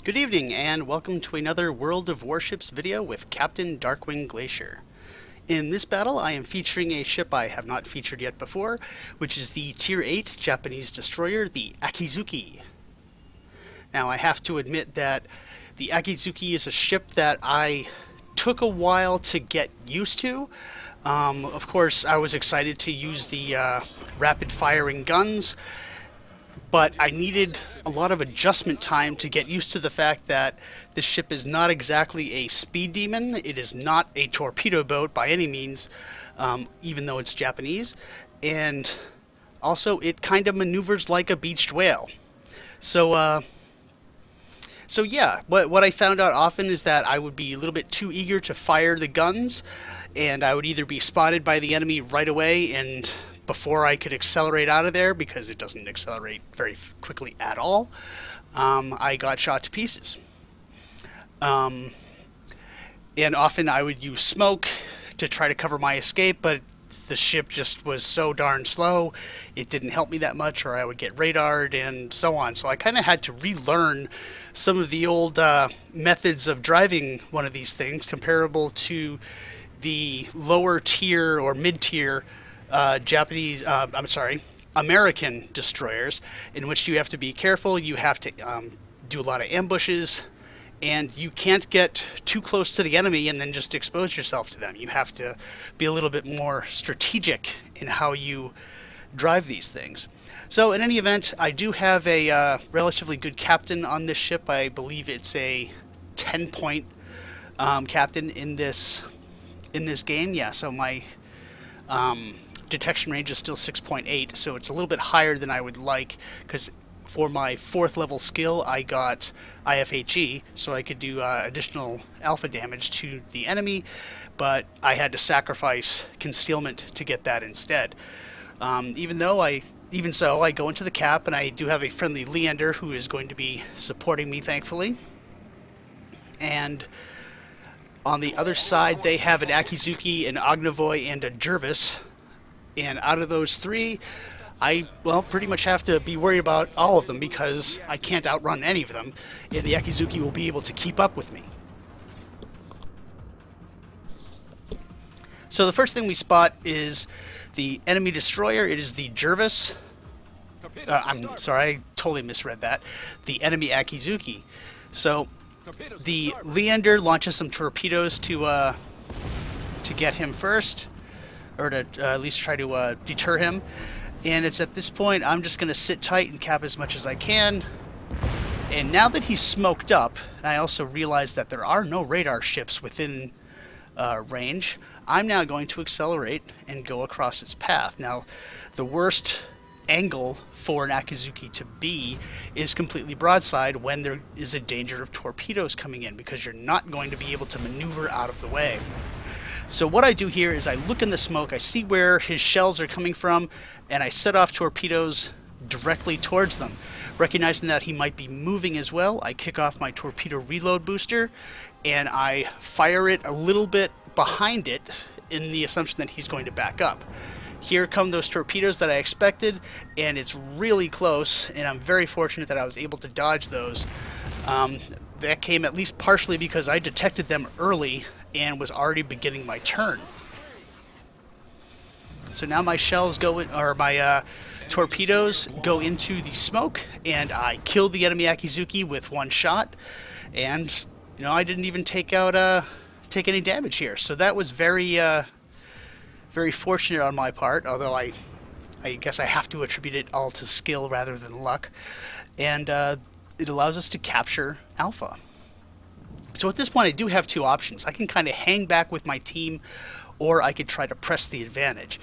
Good evening and welcome to another World of Warships video with Captain Darkwing Glacier. In this battle I am featuring a ship I have not featured yet before, which is the Tier 8 Japanese destroyer, the Akizuki. Now I have to admit that the Akizuki is a ship that I took a while to get used to. Of course I was excited to use the rapid firing guns, but I needed a lot of adjustment time to get used to the fact that this ship is not exactly a speed demon. It is not a torpedo boat by any means, even though it's Japanese. And also, it kind of maneuvers like a beached whale. So yeah, what I found out often is that I would be a little bit too eager to fire the guns, and I would either be spotted by the enemy right away and before I could accelerate out of there, because it doesn't accelerate very quickly at all, I got shot to pieces. And often I would use smoke to try to cover my escape, but the ship just was so darn slow, it didn't help me that much, or I would get radared and so on. So I kind of had to relearn some of the old methods of driving one of these things, comparable to the lower tier or mid-tier American destroyers, in which you have to be careful, you have to do a lot of ambushes, and you can't get too close to the enemy and then just expose yourself to them. You have to be a little bit more strategic in how you drive these things. So in any event, I do have a relatively good captain on this ship. I believe it's a 10-point captain in this game. Yeah, so my detection range is still 6.8, so it's a little bit higher than I would like, because for my 4th level skill I got IFHE, so I could do additional alpha damage to the enemy, but I had to sacrifice concealment to get that instead. Even so, I go into the cap, and I do have a friendly Leander who is going to be supporting me, thankfully. And on the other side they have an Akizuki, an Ognivoy, and a Jervis. And out of those three, I, pretty much have to be worried about all of them, because I can't outrun any of them, and the Akizuki will be able to keep up with me. So the first thing we spot is the enemy destroyer. It is the Jervis. I'm sorry, I totally misread that. The enemy Akizuki. So the Leander launches some torpedoes to get him first, or to at least try to deter him. And it's at this point I'm just going to sit tight and cap as much as I can. And now that he's smoked up, I also realize that there are no radar ships within range. I'm now going to accelerate and go across its path. Now, the worst angle for an Akizuki to be is completely broadside when there is a danger of torpedoes coming in, because you're not going to be able to maneuver out of the way. So what I do here is I look in the smoke, I see where his shells are coming from, and I set off torpedoes directly towards them. Recognizing that he might be moving as well, I kick off my torpedo reload booster, and I fire it a little bit behind it in the assumption that he's going to back up. Here come those torpedoes that I expected, and it's really close, and I'm very fortunate that I was able to dodge those. That came at least partially because I detected them early and was already beginning my turn. So now my shells go in, or my torpedoes go into the smoke, and I killed the enemy Akizuki with one shot, and I didn't even take any damage here. So that was very very fortunate on my part, although I guess I have to attribute it all to skill rather than luck. And it allows us to capture Alpha. So at this point I do have two options. I can kind of hang back with my team, or I could try to press the advantage.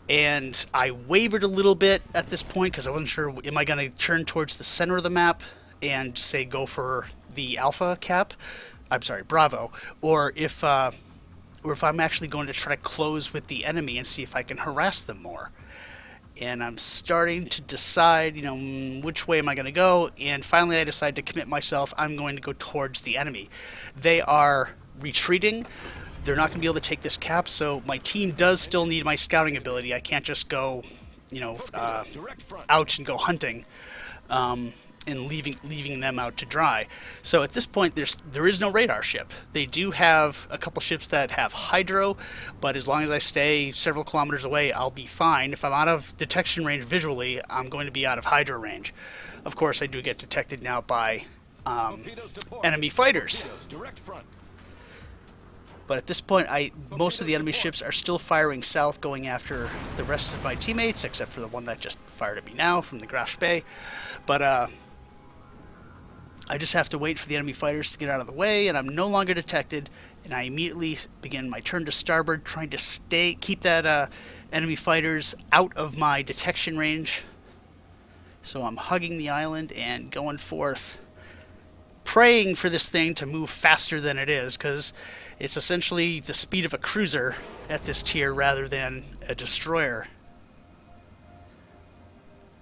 And I wavered a little bit at this point because I wasn't sure, am I going to turn towards the center of the map and say go for the Alpha cap? I'm sorry, Bravo. Or if I'm actually going to try to close with the enemy and see if I can harass them more. And I'm starting to decide, which way am I going to go? And finally I decide to commit myself. I'm going to go towards the enemy. They are retreating. They're not going to be able to take this cap, so my team does still need my scouting ability. I can't just go, out and go hunting. and leaving them out to dry. So at this point, there is no radar ship. They do have a couple ships that have hydro, but as long as I stay several kilometers away, I'll be fine. If I'm out of detection range visually, I'm going to be out of hydro range. Of course, I do get detected now by enemy fighters. But at this point, most of the enemy ships are still firing south, going after the rest of my teammates, except for the one that just fired at me now from the Graf Spee. But I just have to wait for the enemy fighters to get out of the way, and I'm no longer detected, and I immediately begin my turn to starboard, trying to keep that enemy fighters out of my detection range. So I'm hugging the island and going forth, praying for this thing to move faster than it is, because it's essentially the speed of a cruiser at this tier rather than a destroyer.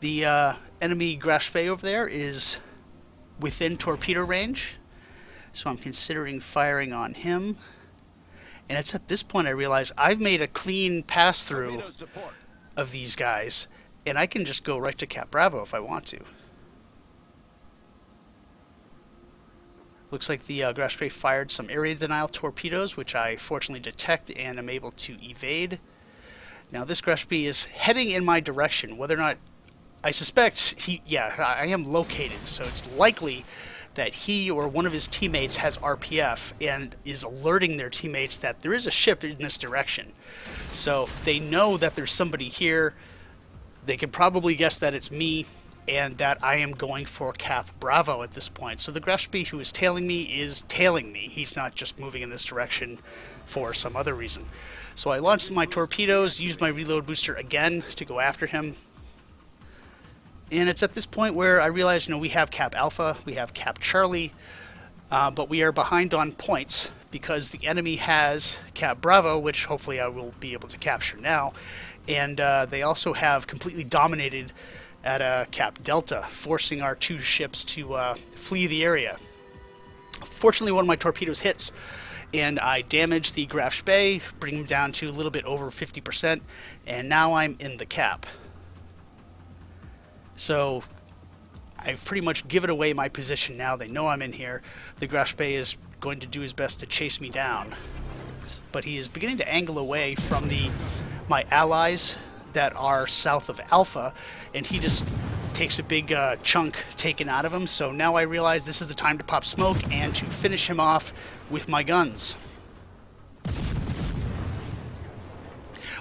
The enemy Graf Spee over there is within torpedo range, so I'm considering firing on him. And it's at this point I realize I've made a clean pass-through of these guys, and I can just go right to Cap Bravo if I want to. Looks like the Graf Spee fired some area denial torpedoes, which I fortunately detect and am able to evade. Now this Graf Spee is heading in my direction. Whether or not, I suspect I am located, so it's likely that he or one of his teammates has RPF and is alerting their teammates that there is a ship in this direction. So they know that there's somebody here. They can probably guess that it's me, and that I am going for Cap Bravo at this point. So the Graf Spee who is tailing me is tailing me. He's not just moving in this direction for some other reason. So I launched my torpedoes, used my reload booster again to go after him. And it's at this point where I realize, we have Cap Alpha, we have Cap Charlie, but we are behind on points because the enemy has Cap Bravo, which hopefully I will be able to capture now. And they also have completely dominated at Cap Delta, forcing our two ships to flee the area. Fortunately, one of my torpedoes hits, and I damage the Graf Spee, bring him down to a little bit over 50%, and now I'm in the cap. So I've pretty much given away my position now. They know I'm in here. The Graf Spee is going to do his best to chase me down, but he is beginning to angle away from my allies that are south of Alpha, and he just takes a big chunk taken out of him. So now I realize this is the time to pop smoke and to finish him off with my guns.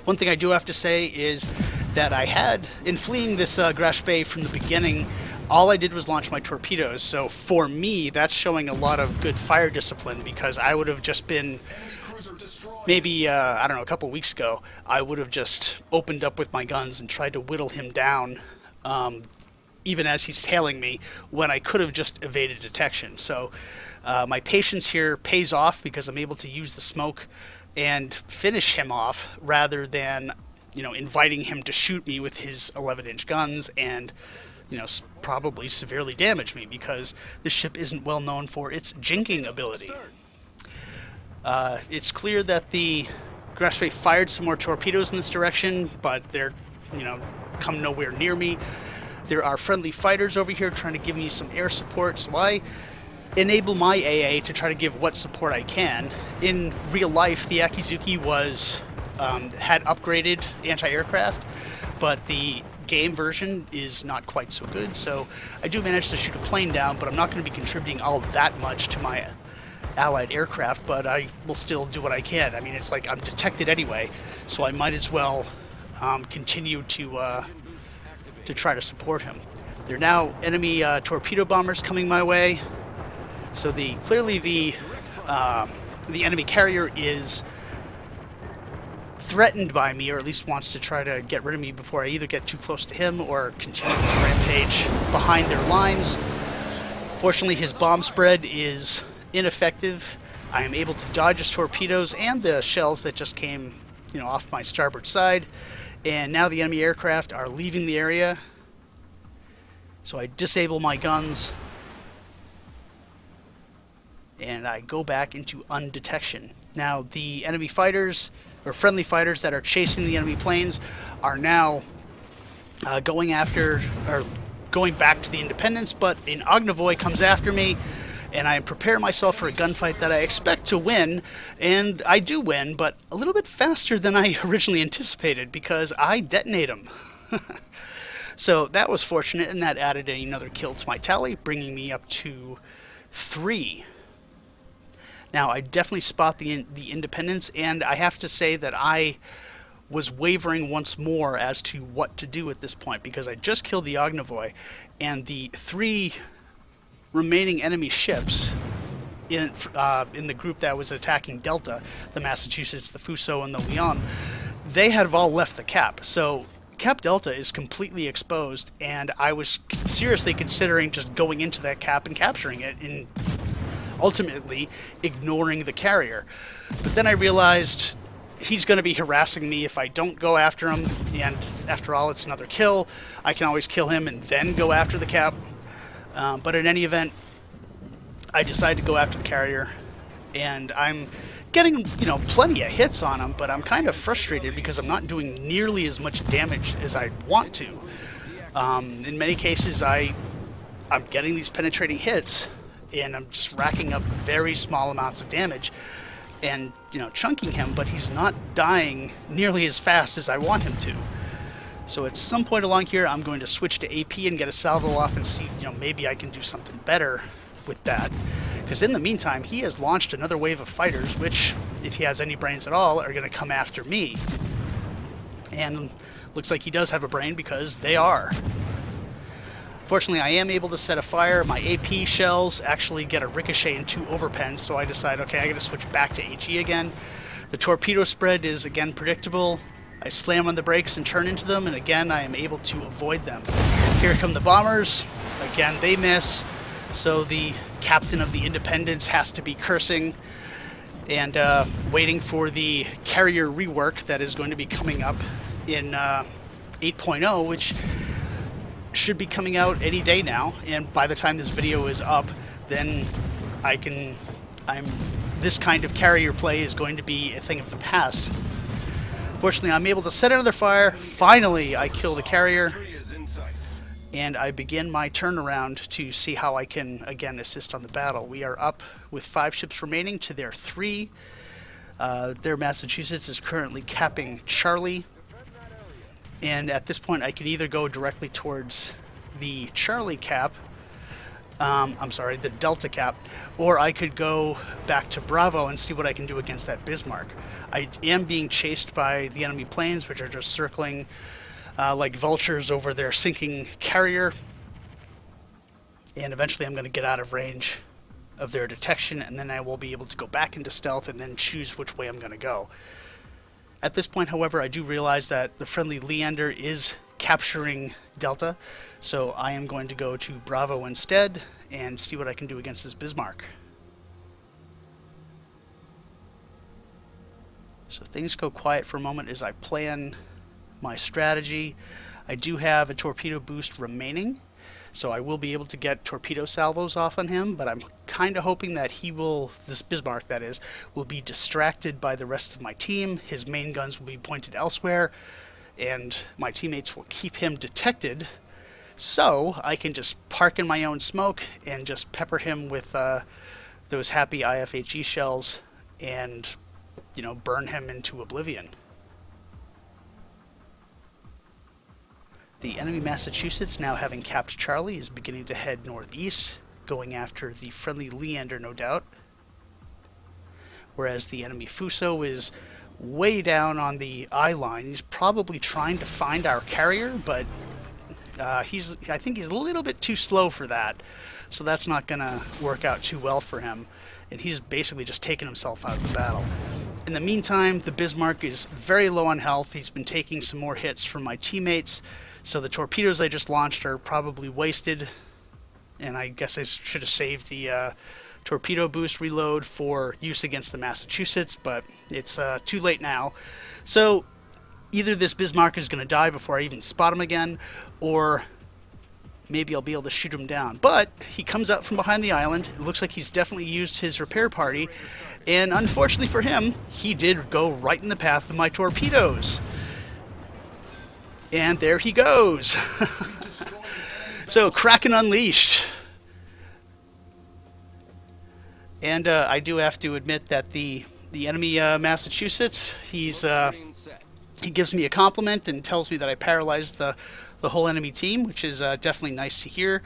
One thing I do have to say is that I had, in fleeing this Graf Spee from the beginning, all I did was launch my torpedoes. So for me, that's showing a lot of good fire discipline, because I would have just been, maybe, I don't know, a couple weeks ago, I would have just opened up with my guns and tried to whittle him down, even as he's tailing me, when I could have just evaded detection. So my patience here pays off, because I'm able to use the smoke and finish him off rather than, inviting him to shoot me with his 11-inch guns and, probably severely damage me, because this ship isn't well known for its jinking ability. It's clear that the Graf Spee fired some more torpedoes in this direction, but they're, come nowhere near me. There are friendly fighters over here trying to give me some air support, so I enable my AA to try to give what support I can. In real life, the Akizuki had upgraded anti-aircraft, but the game version is not quite so good, so I do manage to shoot a plane down, but I'm not going to be contributing all that much to my allied aircraft, but I will still do what I can. I mean, it's like I'm detected anyway, so I might as well continue to try to support him. There are now enemy torpedo bombers coming my way, so clearly the enemy carrier is threatened by me, or at least wants to try to get rid of me before I either get too close to him or continue to rampage behind their lines. Fortunately, his bomb spread is ineffective. I am able to dodge his torpedoes and the shells that just came, off my starboard side. And now the enemy aircraft are leaving the area. So I disable my guns, and I go back into undetection. Now the enemy fighters, or friendly fighters that are chasing the enemy planes, are now going after, or going back to the Independence, but an Ognivoy comes after me, and I prepare myself for a gunfight that I expect to win, and I do win, but a little bit faster than I originally anticipated because I detonate him. So that was fortunate, and that added another kill to my tally, bringing me up to 3. Now, I definitely spot the Independence, and I have to say that I was wavering once more as to what to do at this point, because I just killed the Ognivoy, and the 3 remaining enemy ships in the group that was attacking Delta, the Massachusetts, the Fuso, and the Leon, they had all left the Cap. So Cap Delta is completely exposed, and I was seriously considering just going into that Cap and capturing it, and ultimately ignoring the carrier. But then I realized he's going to be harassing me if I don't go after him, and after all, it's another kill. I can always kill him and then go after the Cap. But in any event, I decided to go after the carrier, and I'm getting, plenty of hits on him, but I'm kind of frustrated because I'm not doing nearly as much damage as I want to. In many cases, I'm getting these penetrating hits, and I'm just racking up very small amounts of damage and, chunking him, but he's not dying nearly as fast as I want him to. So at some point along here, I'm going to switch to AP and get a salvo off and see, maybe I can do something better with that. Because in the meantime, he has launched another wave of fighters, which, if he has any brains at all, are going to come after me. And looks like he does have a brain, because they are. Fortunately, I am able to set a fire. My AP shells actually get a ricochet and 2 overpens, so I decide, okay, I got to switch back to HE again. The torpedo spread is again predictable. I slam on the brakes and turn into them, and again I am able to avoid them. Here come the bombers. Again, they miss. So the captain of the Independence has to be cursing and waiting for the carrier rework that is going to be coming up in 8.0, which should be coming out any day now. And by the time this video is up, then this kind of carrier play is going to be a thing of the past. Fortunately, I'm able to set another fire. Finally, I kill the carrier, and I begin my turnaround to see how I can, again, assist on the battle. We are up with 5 ships remaining to their 3. Their Massachusetts is currently capping Charlie, and at this point I can either go directly towards the Charlie cap, the Delta cap, or I could go back to Bravo and see what I can do against that Bismarck. I am being chased by the enemy planes, which are just circling like vultures over their sinking carrier, and eventually I'm going to get out of range of their detection, and then I will be able to go back into stealth and then choose which way I'm going to go. At this point, however, I do realize that the friendly Leander is capturing Delta, so I am going to go to Bravo instead and see what I can do against this Bismarck. So things go quiet for a moment as I plan my strategy. I do have a torpedo boost remaining, so I will be able to get torpedo salvos off on him, but I'm kind of hoping that this Bismarck that is, will be distracted by the rest of my team. His main guns will be pointed elsewhere, and my teammates will keep him detected, so I can just park in my own smoke and just pepper him with those happy IFHE shells and, burn him into oblivion. The enemy Massachusetts, now having capped Charlie, is beginning to head northeast, going after the friendly Leander, no doubt. Whereas the enemy Fuso is way down on the eye line. He's probably trying to find our carrier, but I think he's a little bit too slow for that. So that's not going to work out too well for him. And he's basically just taken himself out of the battle. In the meantime, the Bismarck is very low on health. He's been taking some more hits from my teammates. So the torpedoes I just launched are probably wasted, and I guess I should have saved the torpedo boost reload for use against the Massachusetts, but it's too late now. So either this Bismarck is going to die before I even spot him again, or maybe I'll be able to shoot him down. But he comes out from behind the island. It looks like he's definitely used his repair party, and unfortunately for him, he did go right in the path of my torpedoes. And there he goes. So, Kraken Unleashed. And I do have to admit that the enemy Massachusetts, he gives me a compliment and tells me that I paralyzed the whole enemy team, which is definitely nice to hear.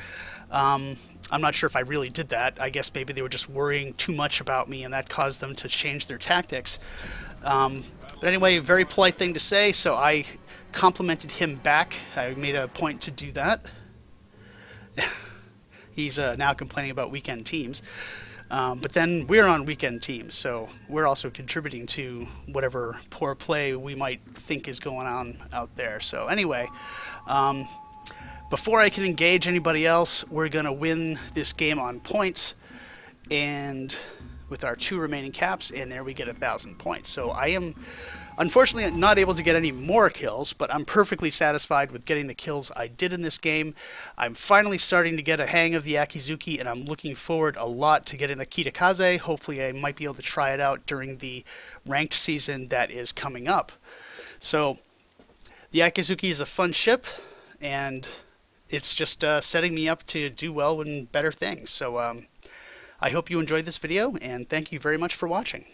I'm not sure if I really did that. I guess maybe they were just worrying too much about me, and that caused them to change their tactics. But anyway, very polite thing to say, so I complimented him back. I made a point to do that. He's now complaining about weekend teams. But then we're on weekend teams, so we're also contributing to whatever poor play we might think is going on out there. So anyway, before I can engage anybody else, we're going to win this game on points, and with our 2 remaining caps, and there we get 1,000 points. So I am unfortunately not able to get any more kills, but I'm perfectly satisfied with getting the kills I did in this game. I'm finally starting to get a hang of the Akizuki, and I'm looking forward a lot to getting the Kitakaze. Hopefully I might be able to try it out during the ranked season that is coming up. So the Akizuki is a fun ship, and it's just setting me up to do well in better things. So I hope you enjoyed this video, and thank you very much for watching.